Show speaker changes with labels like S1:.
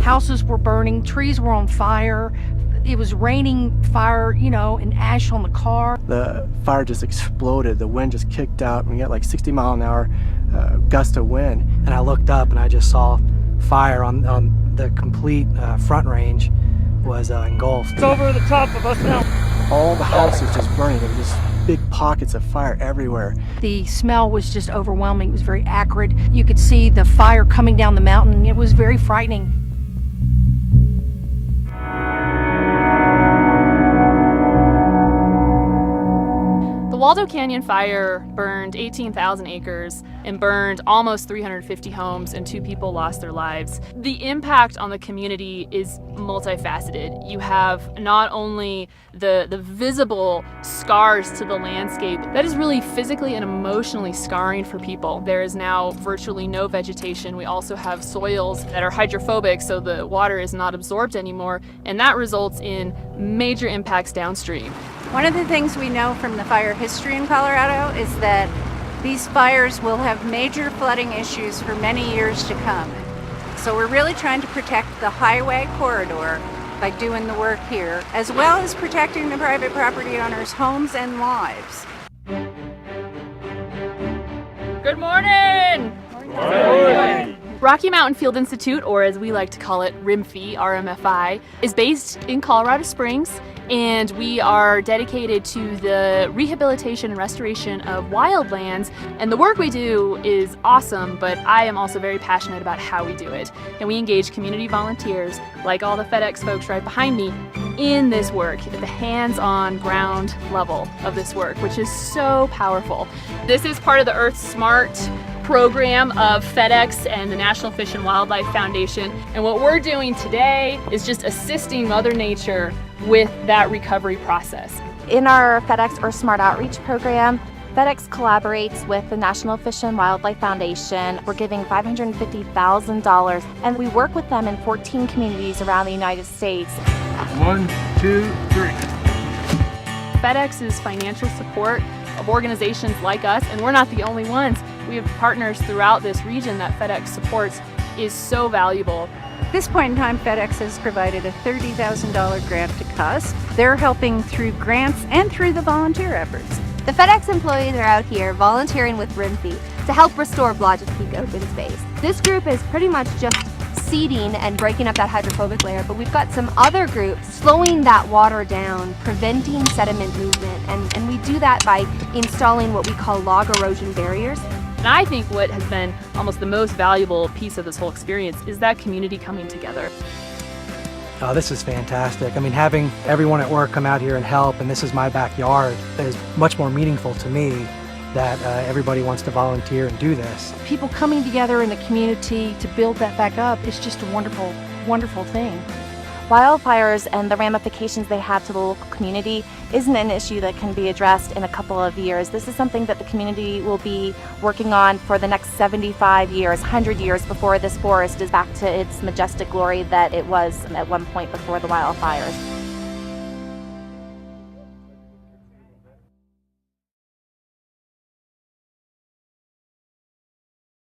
S1: Houses were burning, trees were on fire. It was raining fire, and ash on the car.
S2: The fire just exploded. The wind just kicked out. We got like 60-mile-an-hour gust of wind.
S3: And I looked up and I just saw fire on the complete front range was engulfed.
S1: It's over the top of us now.
S2: All the houses just burning. There were just big pockets of fire everywhere.
S1: The smell was just overwhelming. It was very acrid. You could see the fire coming down the mountain. It was very frightening.
S4: The Waldo Canyon fire burned 18,000 acres and burned almost 350 homes, and 2 people lost their lives. The impact on the community is multifaceted. You have not only the visible scars to the landscape, that is really physically and emotionally scarring for people. There is now virtually no vegetation. We also have soils that are hydrophobic, so the water is not absorbed anymore, and that results in major impacts downstream.
S5: One of the things we know from the fire history in Colorado is that these fires will have major flooding issues for many years to come. So we're really trying to protect the highway corridor by doing the work here, as well as protecting the private property owners' homes and lives.
S4: Good morning! Good morning! Rocky Mountain Field Institute, or as we like to call it, RMFI, is based in Colorado Springs, and we are dedicated to the rehabilitation and restoration of wildlands. And the work we do is awesome, but I am also very passionate about how we do it. And we engage community volunteers, like all the FedEx folks right behind me, in this work at the hands-on ground level of this work, which is so powerful. This is part of the EarthSmart program of FedEx and the National Fish and Wildlife Foundation. And what we're doing today is just assisting Mother Nature with that recovery process.
S6: In our FedEx EarthSmart outreach program, FedEx collaborates with the National Fish and Wildlife Foundation. We're giving $550,000, and we work with them in 14 communities around the United States.
S7: 1, 2, 3.
S4: FedEx's financial support of organizations like us, and we're not the only ones. We have partners throughout this region that FedEx supports, is so valuable.
S5: At this point in time, FedEx has provided a $30,000 grant to CUSP. They're helping through grants and through the volunteer efforts.
S8: The FedEx employees are out here volunteering with RIMFI to help restore Blodgett Peak open space. This group is pretty much just seeding and breaking up that hydrophobic layer, but we've got some other groups slowing that water down, preventing sediment movement, and we do that by installing what we call log erosion barriers.
S4: And I think what has been almost the most valuable piece of this whole experience is that community coming together.
S3: Oh, this is fantastic. I mean, having everyone at work come out here and help, and this is my backyard, is much more meaningful to me that everybody wants to volunteer and do this.
S1: People coming together in the community to build that back up is just a wonderful, wonderful thing.
S6: Wildfires and the ramifications they have to the local community isn't an issue that can be addressed in a couple of years. This is something that the community will be working on for the next 75 years, 100 years before this forest is back to its majestic glory that it was at one point before the wildfires.